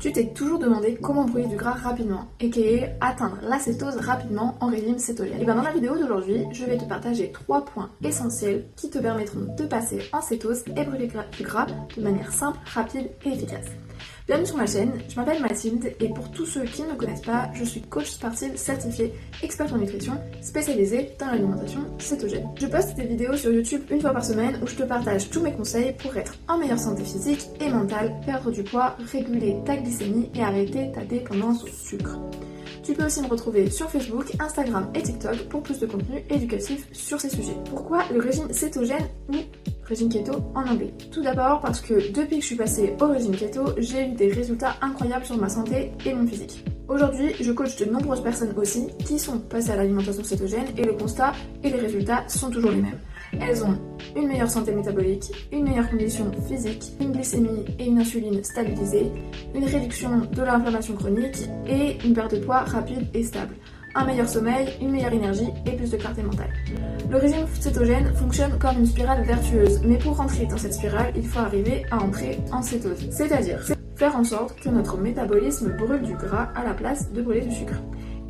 Tu t'es toujours demandé comment brûler du gras rapidement, aka atteindre l'acétose rapidement en régime cétogène. Et bien dans la vidéo d'aujourd'hui, je vais te partager 3 points essentiels qui te permettront de passer en cétose et brûler du gras de manière simple, rapide et efficace. Bienvenue sur ma chaîne, je m'appelle Mathilde et pour tous ceux qui ne me connaissent pas, je suis coach sportive certifiée, experte en nutrition, spécialisée dans l'alimentation cétogène. Je poste des vidéos sur YouTube une fois par semaine où je te partage tous mes conseils pour être en meilleure santé physique et mentale, perdre du poids, réguler ta glycémie et arrêter ta dépendance au sucre. Tu peux aussi me retrouver sur Facebook, Instagram et TikTok pour plus de contenu éducatif sur ces sujets. Pourquoi le régime cétogène ou régime keto en anglais? Tout d'abord parce que depuis que je suis passée au régime keto, j'ai eu des résultats incroyables sur ma santé et mon physique. Aujourd'hui, je coach de nombreuses personnes aussi qui sont passées à l'alimentation cétogène et le constat et les résultats sont toujours les mêmes. Elles ont une meilleure santé métabolique, une meilleure condition physique, une glycémie et une insuline stabilisées, une réduction de l'inflammation chronique et une perte de poids rapide et stable. Un meilleur sommeil, une meilleure énergie et plus de clarté mentale. Le régime cétogène fonctionne comme une spirale vertueuse, mais pour rentrer dans cette spirale, il faut arriver à entrer en cétose, c'est-à-dire faire en sorte que notre métabolisme brûle du gras à la place de brûler du sucre.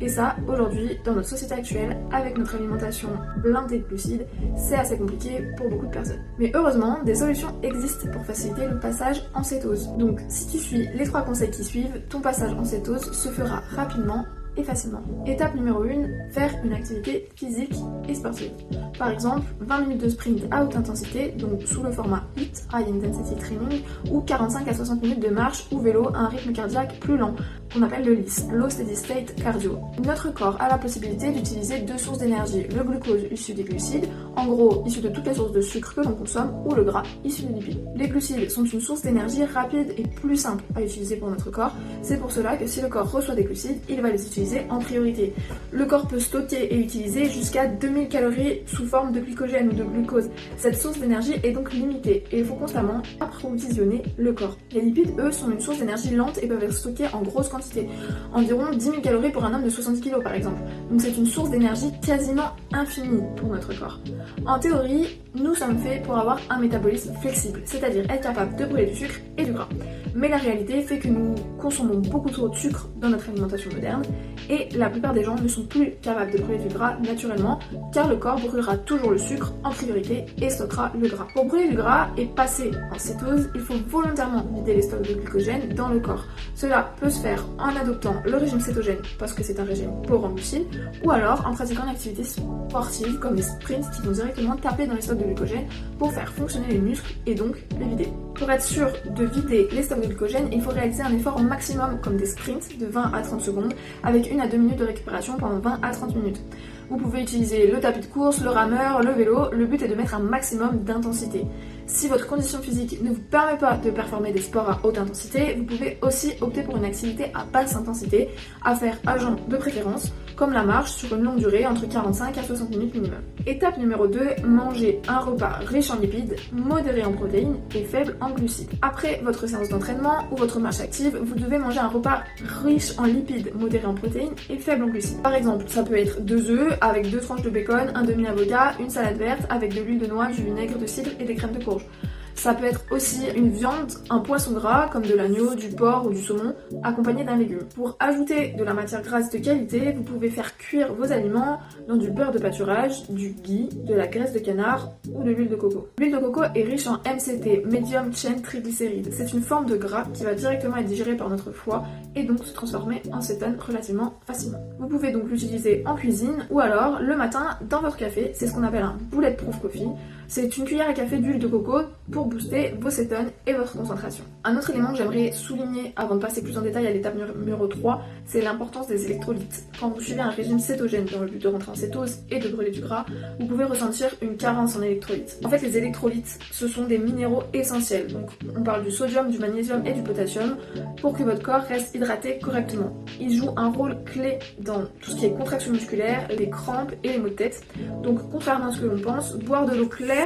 Et ça, aujourd'hui, dans notre société actuelle, avec notre alimentation blindée de glucides, c'est assez compliqué pour beaucoup de personnes. Mais heureusement, des solutions existent pour faciliter le passage en cétose. Donc, si tu suis les 3 conseils qui suivent, ton passage en cétose se fera rapidement et facilement. Étape numéro 1, faire une activité physique et sportive. Par exemple, 20 minutes de sprint à haute intensité, donc sous le format HIIT, High Intensity Training, ou 45 à 60 minutes de marche ou vélo à un rythme cardiaque plus lent, qu'on appelle le LISS, Low Steady State Cardio. Notre corps a la possibilité d'utiliser 2 sources d'énergie, le glucose issu des glucides, en gros issu de toutes les sources de sucre que l'on consomme, ou le gras issu des lipides. Les glucides sont une source d'énergie rapide et plus simple à utiliser pour notre corps, c'est pour cela que si le corps reçoit des glucides, il va les utiliser en priorité. Le corps peut stocker et utiliser jusqu'à 2000 calories sous forme de glycogène ou de glucose. Cette source d'énergie est donc limitée et il faut constamment approvisionner le corps. Les lipides, eux, sont une source d'énergie lente et peuvent être stockés en grosse quantité. Environ 10 000 calories pour un homme de 70 kg par exemple. Donc c'est une source d'énergie quasiment infinie pour notre corps. En théorie, nous sommes faits pour avoir un métabolisme flexible, c'est-à-dire être capable de brûler du sucre et du gras. Mais la réalité fait que nous consommons beaucoup trop de sucre dans notre alimentation moderne et la plupart des gens ne sont plus capables de brûler du gras naturellement car le corps brûlera toujours le sucre en priorité et stockera le gras. Pour brûler du gras et passer en cétose, il faut volontairement vider les stocks de glycogène dans le corps. Cela peut se faire en adoptant le régime cétogène parce que c'est un régime pauvre en glucides ou alors en pratiquant une activité sportive comme les sprints qui vont directement taper dans les stocks de glycogène pour faire fonctionner les muscles et donc les vider. Pour être sûr de vider les stocks de glycogène, il faut réaliser un effort maximum comme des sprints de 20 à 30 secondes avec 1 à 2 minutes de récupération pendant 20 à 30 minutes. Vous pouvez utiliser le tapis de course, le rameur, le vélo, le but est de mettre un maximum d'intensité. Si votre condition physique ne vous permet pas de performer des sports à haute intensité, vous pouvez aussi opter pour une activité à basse intensité, à faire à jeun de préférence, comme la marche sur une longue durée entre 45 à 60 minutes minimum. Étape numéro 2, manger un repas riche en lipides, modéré en protéines et faible en glucides. Après votre séance d'entraînement ou votre marche active, vous devez manger un repas riche en lipides, modéré en protéines et faible en glucides. Par exemple, ça peut être 2 œufs avec 2 tranches de bacon, un demi-avocat, une salade verte avec de l'huile de noix, du vinaigre de cidre et des crèmes de courge. Ça peut être aussi une viande, un poisson gras comme de l'agneau, du porc ou du saumon, accompagné d'un légume. Pour ajouter de la matière grasse de qualité, vous pouvez faire cuire vos aliments dans du beurre de pâturage, du ghee, de la graisse de canard ou de l'huile de coco. L'huile de coco est riche en MCT, Medium Chain Triglycerides. C'est une forme de gras qui va directement être digérée par notre foie et donc se transformer en cétone relativement facilement. Vous pouvez donc l'utiliser en cuisine ou alors le matin dans votre café, c'est ce qu'on appelle un bulletproof coffee. C'est une cuillère à café d'huile de coco pour booster vos cétones et votre concentration. Un autre élément que j'aimerais souligner avant de passer plus en détail à l'étape numéro 3, c'est l'importance des électrolytes. Quand vous suivez un régime cétogène dans le but de rentrer en cétose et de brûler du gras, vous pouvez ressentir une carence en électrolytes. En fait, les électrolytes, ce sont des minéraux essentiels. Donc, on parle du sodium, du magnésium et du potassium pour que votre corps reste hydraté correctement. Ils jouent un rôle clé dans tout ce qui est contraction musculaire, les crampes et les maux de tête. Donc, contrairement à ce que l'on pense, boire de l'eau claire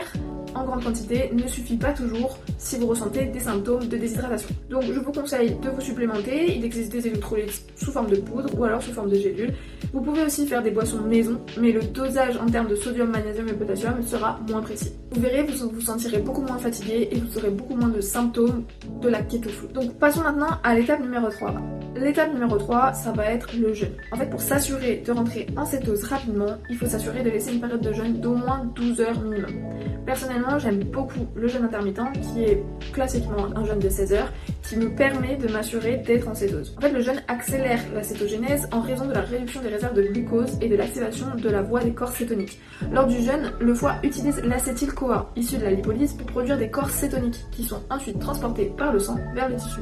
en grande quantité ne suffit pas toujours si vous ressentez des symptômes de déshydratation. Donc je vous conseille de vous supplémenter, il existe des électrolytes sous forme de poudre ou alors sous forme de gélule. Vous pouvez aussi faire des boissons maison, mais le dosage en termes de sodium, magnésium et potassium sera moins précis. Vous verrez, vous vous sentirez beaucoup moins fatigué et vous aurez beaucoup moins de symptômes de la keto food. Donc passons maintenant à l'étape numéro 3. L'étape numéro 3, ça va être le jeûne. En fait, pour s'assurer de rentrer en cétose rapidement, il faut s'assurer de laisser une période de jeûne d'au moins 12 heures minimum. Personnellement, j'aime beaucoup le jeûne intermittent, qui est classiquement un jeûne de 16 heures, qui me permet de m'assurer d'être en cétose. En fait, le jeûne accélère la cétogénèse en raison de la réduction des réserves de glucose et de l'activation de la voie des corps cétoniques. Lors du jeûne, le foie utilise l'acétyl-CoA, issu de la lipolyse, pour produire des corps cétoniques, qui sont ensuite transportés par le sang vers les tissus.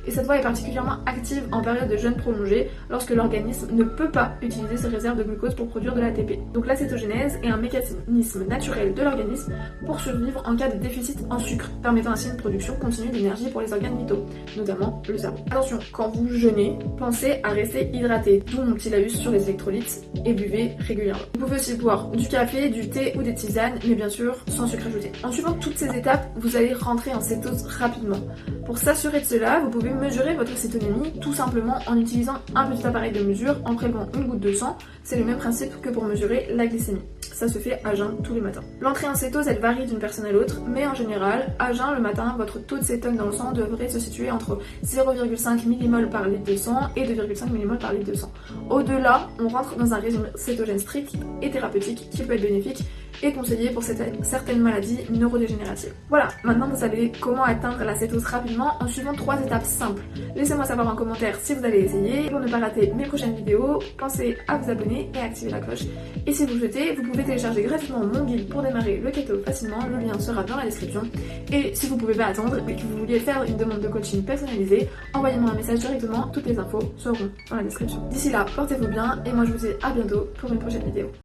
Et cette voie est particulièrement active en période de jeûne prolongé, lorsque l'organisme ne peut pas utiliser ses réserves de glucose pour produire de l'ATP. Donc la cétogénèse est un mécanisme naturel de l'organisme pour survivre en cas de déficit en sucre, permettant ainsi une production continue d'énergie pour les organes vitaux, notamment le cerveau. Attention, quand vous jeûnez, pensez à rester hydraté, d'où mon petit laïus sur les électrolytes, et buvez régulièrement. Vous pouvez aussi boire du café, du thé ou des tisanes, mais bien sûr sans sucre ajouté. En suivant toutes ces étapes, vous allez rentrer en cétose rapidement. Pour s'assurer de cela, vous pouvez mesurer votre cétonémie tout simplement en utilisant un petit appareil de mesure en prélevant une goutte de sang. C'est le même principe que pour mesurer la glycémie. Ça se fait à jeun tous les matins. L'entrée en cétose, elle varie d'une personne à l'autre, mais en général, à jeun le matin, votre taux de cétone dans le sang devrait se situer entre 0,5 mmol par litre de sang et 2,5 mmol par litre de sang. Au-delà, on rentre dans un régime cétogène strict et thérapeutique qui peut être bénéfique et conseillé pour certaines maladies neurodégénératives. Voilà, maintenant vous savez comment atteindre la cétose rapidement en suivant 3 étapes simples. Laissez-moi savoir en commentaire si vous allez essayer. Pour ne pas rater mes prochaines vidéos, pensez à vous abonner et à activer la cloche. Et si vous le souhaitez, vous pouvez télécharger gratuitement mon guide pour démarrer le keto facilement, le lien sera dans la description. Et si vous ne pouvez pas attendre et que vous vouliez faire une demande de coaching personnalisée, envoyez-moi un message directement, toutes les infos seront dans la description. D'ici là, portez-vous bien et moi je vous dis à bientôt pour une prochaine vidéo.